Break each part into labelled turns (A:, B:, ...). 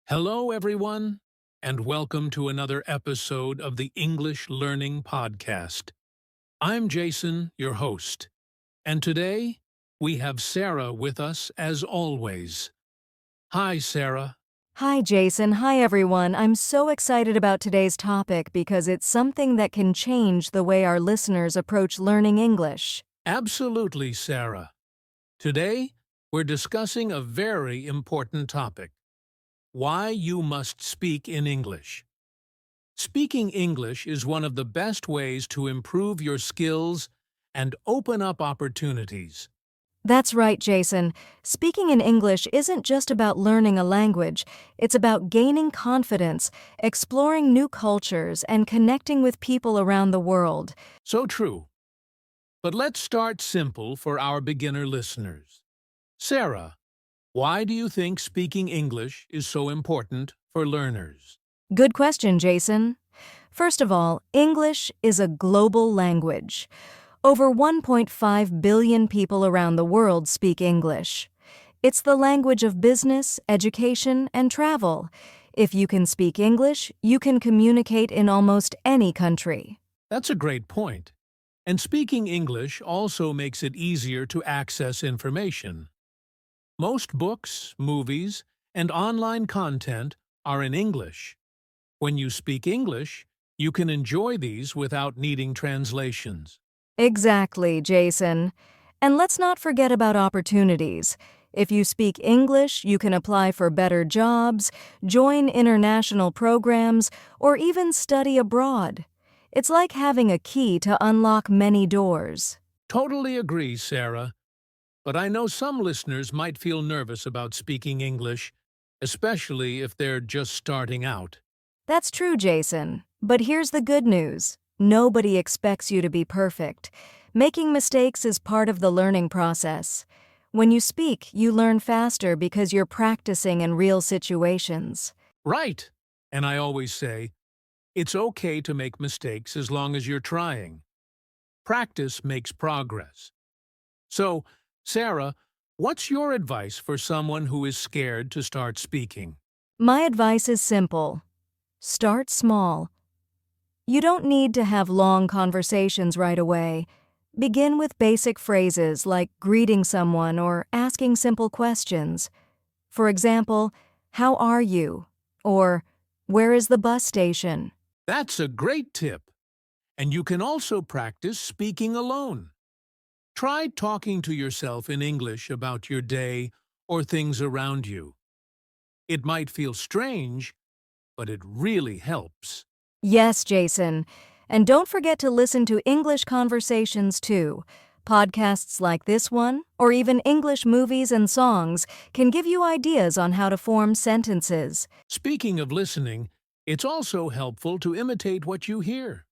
A: Hello, everyone, and welcome to another episode of the English Learning Podcast. I'm Jason, your host, and today we have Sarah with us as always. Hi, Sarah.
B: Hi, Jason. Hi, everyone. I'm so excited about today's topic because it's something that can change the way our listeners approach learning English.
A: Absolutely, Sarah. Today, we're discussing a very important topic: why you must speak in English. Speaking English is one of the best ways to improve your skills and open up opportunities.
B: That's right, Jason. Speaking in English isn't just about learning a language, it's about gaining confidence, exploring new cultures, and connecting with people around the world.
A: So true. But let's start simple for our beginner listeners. Sarah, why do you think speaking English is so important for learners?
B: Good question, Jason. First of all, English is a global language. Over 1.5 billion people around the world speak English. It's the language of business, education, and travel. If you can speak English, you can communicate in almost any country.
A: That's a great point. And speaking English also makes it easier to access information. Most books, movies, and online content are in English. When you speak English, you can enjoy these without needing translations.
B: Exactly, Jason. And let's not forget about opportunities. If you speak English, you can apply for better jobs, join international programs, or even study abroad. It's like having a key to unlock many doors.
A: Totally agree, Sarah. But I know some listeners might feel nervous about speaking English, especially if they're just starting out.
B: That's true, Jason. But here's the good news. Nobody expects you to be perfect. Making mistakes is part of the learning process. When you speak, you learn faster because you're practicing in real situations.
A: Right. And I always say, it's okay to make mistakes as long as you're trying. Practice makes progress. So, Sarah, what's your advice for someone who is scared to start speaking?
B: My advice is simple. Start small. You don't need to have long conversations right away. Begin with basic phrases like greeting someone or asking simple questions. For example, how are you? Or where is the bus station?
A: That's a great tip. And you can also practice speaking alone. Try talking to yourself in English about your day or things around you. It might feel strange, but it really helps.
B: Yes, Jason. And don't forget to listen to English conversations too. Podcasts like this one, or even English movies and songs, can give you ideas on how to form sentences.
A: Speaking of listening, it's also helpful to imitate what you hear.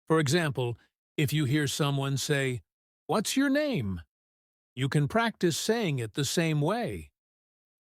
A: For example, if you hear someone say, "What's your name?" you can practice saying it the same way.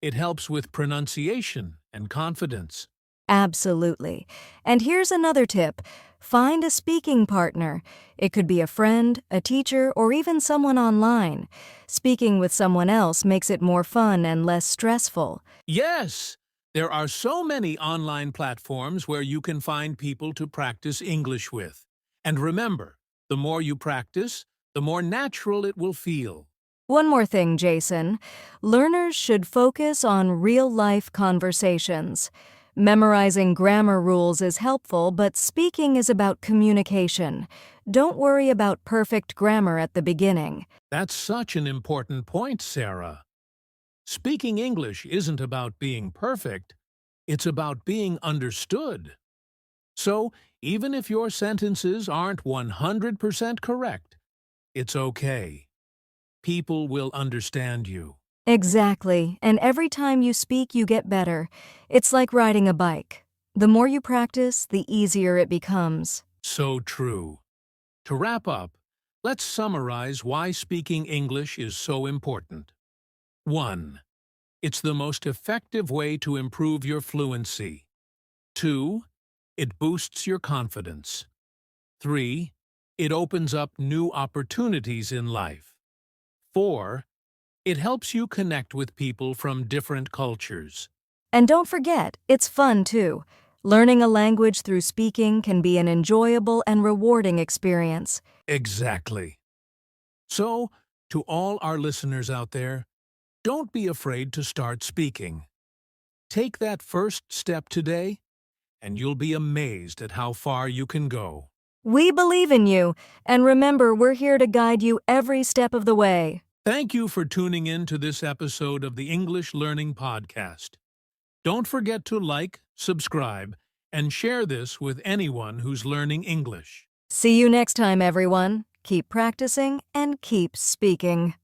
A: It helps with pronunciation and confidence.
B: Absolutely. And here's another tip. Find a speaking partner. It could be a friend, a teacher, or even someone online. Speaking with someone else makes it more fun and less stressful.
A: Yes, there are so many online platforms where you can find people to practice English with. And remember, the more you practice, the more natural it will feel.
B: One more thing, Jason. Learners should focus on real-life conversations. Memorizing grammar rules is helpful, but speaking is about communication. Don't worry about perfect grammar at the beginning.
A: That's such an important point, Sarah. Speaking English isn't about being perfect, it's about being understood. So, even if your sentences aren't 100% correct, it's okay. People will understand you.
B: Exactly, and every time you speak, you get better. It's like riding a bike. The more you practice, the easier it becomes.
A: So true. To wrap up, let's summarize why speaking English is so important. 1. It's the most effective way to improve your fluency. 2. It boosts your confidence. 3. It opens up new opportunities in life. 4. It helps you connect with people from different cultures.
B: And don't forget, it's fun too. Learning a language through speaking can be an enjoyable and rewarding experience.
A: Exactly. So, to all our listeners out there, don't be afraid to start speaking. Take that first step today, and you'll be amazed at how far you can go.
B: We believe in you, and remember, we're here to guide you every step of the way.
A: Thank you for tuning in to this episode of the English Learning Podcast. Don't forget to like, subscribe, and share this with anyone who's learning English.
B: See you next time, everyone. Keep practicing and keep speaking.